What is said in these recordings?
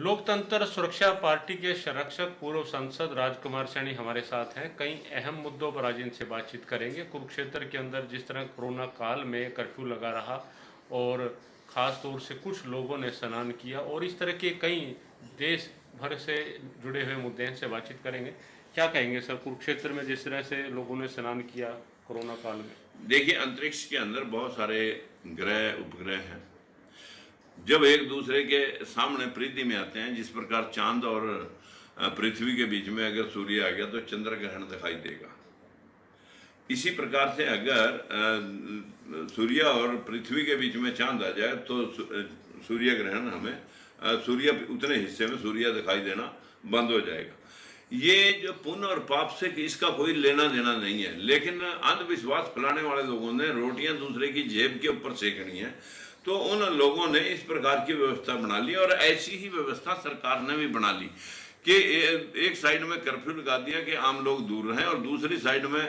लोकतंत्र सुरक्षा पार्टी के संरक्षक पूर्व सांसद राजकुमार सैनी हमारे साथ हैं। कई अहम मुद्दों पर आज इनसे बातचीत करेंगे। कुरुक्षेत्र के अंदर जिस तरह कोरोना काल में कर्फ्यू लगा रहा और ख़ास तौर से कुछ लोगों ने स्नान किया और इस तरह के कई देश भर से जुड़े हुए मुद्दे हैं, से बातचीत करेंगे। क्या कहेंगे सर, कुरुक्षेत्र में जिस तरह से लोगों ने स्नान किया कोरोना काल में? देखिए, अंतरिक्ष के अंदर बहुत सारे ग्रह उपग्रह हैं। जब एक दूसरे के सामने परिधि में आते हैं, जिस प्रकार चांद और पृथ्वी के बीच में अगर सूर्य आ गया तो चंद्र ग्रहण दिखाई देगा। इसी प्रकार से अगर सूर्य और पृथ्वी के बीच में चांद आ जाए तो सूर्य ग्रहण हमें सूर्य उतने हिस्से में सूर्य दिखाई देना बंद हो जाएगा। ये जो पुण्य और पाप से इसका कोई लेना देना नहीं है, लेकिन अंधविश्वास फैलाने वाले लोगों ने रोटियां दूसरे की जेब के ऊपर सेकनी है, तो उन लोगों ने इस प्रकार की व्यवस्था बना ली। और ऐसी ही व्यवस्था सरकार ने भी बना ली कि एक साइड में कर्फ्यू लगा दिया कि आम लोग दूर रहें, और दूसरी साइड में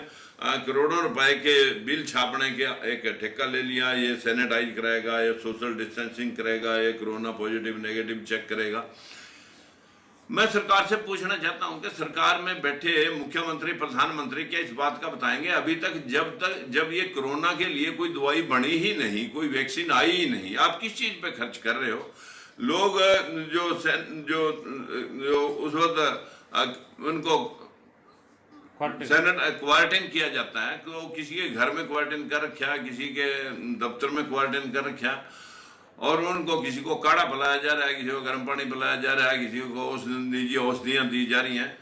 करोड़ों रुपए के बिल छापने के एक ठेका ले लिया। ये सैनिटाइज कराएगा, ये सोशल डिस्टेंसिंग करेगा, ये कोरोना पॉजिटिव नेगेटिव चेक करेगा। मैं सरकार से पूछना चाहता हूं कि सरकार में बैठे मुख्यमंत्री प्रधानमंत्री क्या इस बात का बताएंगे? अभी तक जब ये कोरोना के लिए कोई दवाई बनी ही नहीं, कोई वैक्सीन आई ही नहीं, आप किस चीज पे खर्च कर रहे हो? लोग जो उस वक्त उनको क्वारंटाइन किया जाता है, तो किसी के घर में क्वारंटाइन कर रखा, किसी के दफ्तर में क्वारंटाइन कर रखा, और उनको किसी को काढ़ा पिलाया जा रहा है, किसी को गर्म पानी पिलाया जा रहा है, किसी को निजी औषधियां दी जा रही हैं।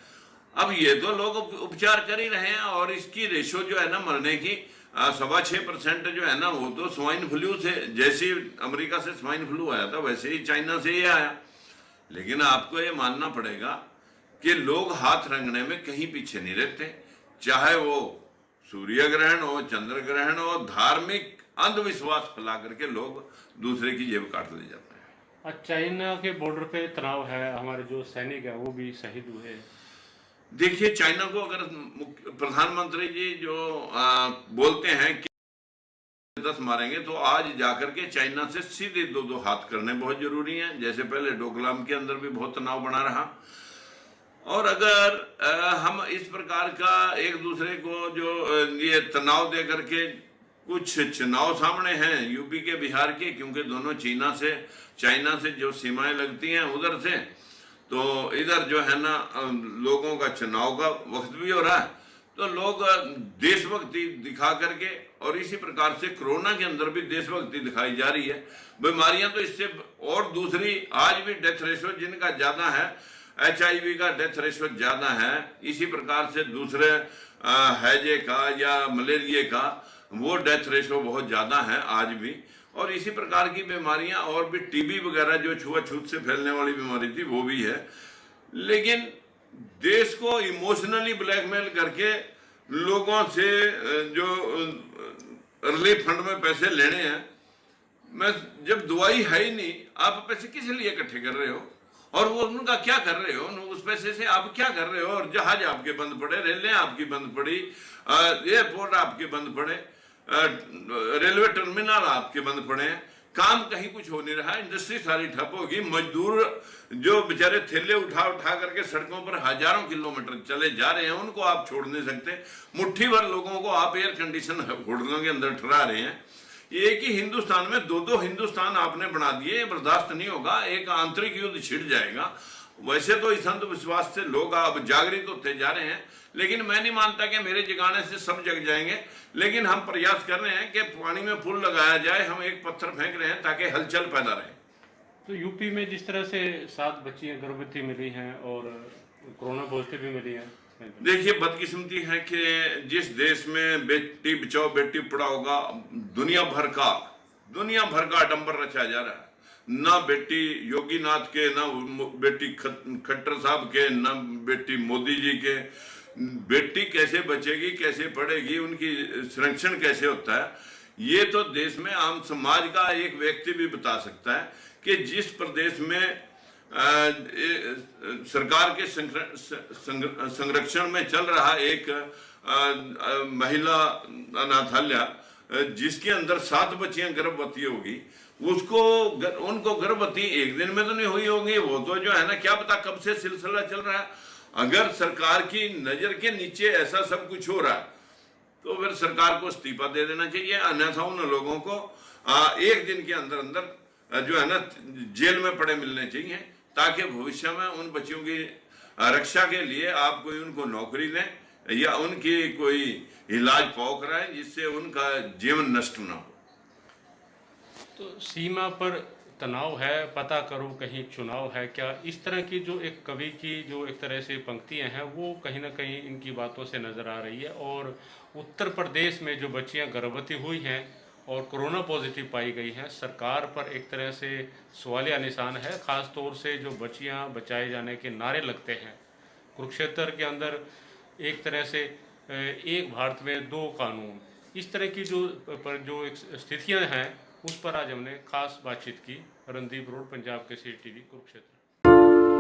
अब ये तो लोग उपचार कर ही रहे हैं, और इसकी रेशो जो है ना मरने की 6.25% जो है ना, वो तो स्वाइन फ्लू से, जैसे अमेरिका से स्वाइन फ्लू आया था वैसे ही चाइना से ही आया। लेकिन आपको ये मानना पड़ेगा कि लोग हाथ रंगने में कहीं पीछे नहीं रहते, चाहे वो सूर्य ग्रहण हो, चंद्र ग्रहण हो, धार्मिक अंधविश्वास फैला करके लोग दूसरे की जेब काट ले जाते हैं। चाइना के बॉर्डर पे तनाव है, हमारे जो सैनिक है वो भी शहीद हुए। देखिए, चाइना को अगर प्रधानमंत्री जी जो बोलते हैं कि 10 मारेंगे, तो आज जाकर के चाइना से सीधे दो हाथ करने बहुत जरूरी हैं। जैसे पहले डोकलाम के अंदर भी बहुत तनाव बना रहा, और अगर हम इस प्रकार का एक दूसरे को जो ये तनाव दे करके, कुछ चुनाव सामने हैं यूपी के, बिहार के, क्योंकि दोनों चाइना से जो सीमाएं लगती हैं उधर से, तो इधर जो है ना लोगों का चुनाव का वक्त भी हो रहा है, तो लोग देशभक्ति दिखा करके, और इसी प्रकार से कोरोना के अंदर भी देशभक्ति दिखाई जा रही है। बीमारियां तो इससे, और दूसरी आज भी डेथ रेशो जिनका ज्यादा है, HIV का डेथ रेशो ज्यादा है, इसी प्रकार से दूसरे हैजे का या मलेरिया का वो डेथ रेशो बहुत ज्यादा है आज भी, और इसी प्रकार की बीमारियां, और भी टीबी वगैरह जो छुआछूत से फैलने वाली बीमारी थी वो भी है। लेकिन देश को इमोशनली ब्लैकमेल करके लोगों से जो रिलीफ फंड में पैसे लेने हैं, मैं जब दवाई है ही नहीं, आप पैसे किस लिए इकट्ठे कर रहे हो? और वो उनका क्या कर रहे हो? उस पैसे से आप क्या कर रहे हो? और जहाज आपके बंद पड़े, रेलें आपकी बंद पड़ी, एयरपोर्ट आपके बंद पड़े, रेलवे टर्मिनल आपके बंद पड़े हैं, काम कहीं कुछ हो नहीं रहा, इंडस्ट्री सारी ठप होगी। मजदूर जो बेचारे थैले उठा करके सड़कों पर हजारों किलोमीटर चले जा रहे हैं, उनको आप छोड़ नहीं सकते। मुट्ठी भर लोगों को आप एयर कंडीशन होटलों के अंदर ठहरा रहे हैं। एक ही हिंदुस्तान में दो हिंदुस्तान आपने बना दिए, बर्दाश्त नहीं होगा, एक आंतरिक युद्ध छिड़ जाएगा। वैसे तो इस अंधविश्वास से लोग अब जागृत होते जा रहे हैं, लेकिन मैं नहीं मानता कि मेरे जगाने से सब जग जाएंगे। लेकिन हम प्रयास कर रहे हैं कि पानी में फूल लगाया जाए, हम एक पत्थर फेंक रहे हैं ताकि हलचल पैदा रहे। तो यूपी में जिस तरह से 7 बच्चियां गर्भवती मिली हैं और कोरोना पॉजिटिव भी मिली है, देखिए, बदकिस्मती है कि जिस देश में बेटी बचाओ बेटी पढ़ाओ का दुनिया भर का आडंबर रचा जा रहा है, ना बेटी योगी नाथ के, ना बेटी खट्टर साहब के, ना बेटी मोदी जी के। बेटी कैसे बचेगी, कैसे पढ़ेगी, उनकी संरक्षण कैसे होता है, ये तो देश में आम समाज का एक व्यक्ति भी बता सकता है कि जिस प्रदेश में सरकार के संरक्षण में चल रहा एक महिला अनाथालय, जिसके अंदर 7 बच्चियां गर्भवती होगी, उसको उनको गर्भवती एक दिन में तो नहीं हुई होगी, वो तो जो है ना क्या पता कब से सिलसिला चल रहा है। अगर सरकार की नजर के नीचे ऐसा सब कुछ हो रहा है तो फिर सरकार को इस्तीफा दे देना चाहिए, अन्यथा उन लोगों को एक दिन के अंदर अंदर जो है ना जेल में पड़े मिलने चाहिए, ताकि भविष्य में उन बच्चियों की रक्षा के लिए आप कोई उनको नौकरी दें या उनकी कोई इलाज पाव कराएं जिससे उनका जीवन नष्ट ना हो। तो सीमा पर तनाव है, पता करो कहीं चुनाव है क्या, इस तरह की जो एक कवि की जो एक तरह से पंक्तियां हैं वो कहीं ना कहीं इनकी बातों से नज़र आ रही है। और उत्तर प्रदेश में जो बच्चियां गर्भवती हुई हैं और कोरोना पॉजिटिव पाई गई हैं, सरकार पर एक तरह से सवालिया निशान है। ख़ास तौर से जो बच्चियां बचाए जाने के नारे लगते हैं कुरुक्षेत्र के अंदर, एक तरह से एक भारत में दो कानून, इस तरह की जो एक स्थितियां हैं उस पर आज हमने खास बातचीत की। Randeep road, Punjab Kesari TV, Kurukshetra.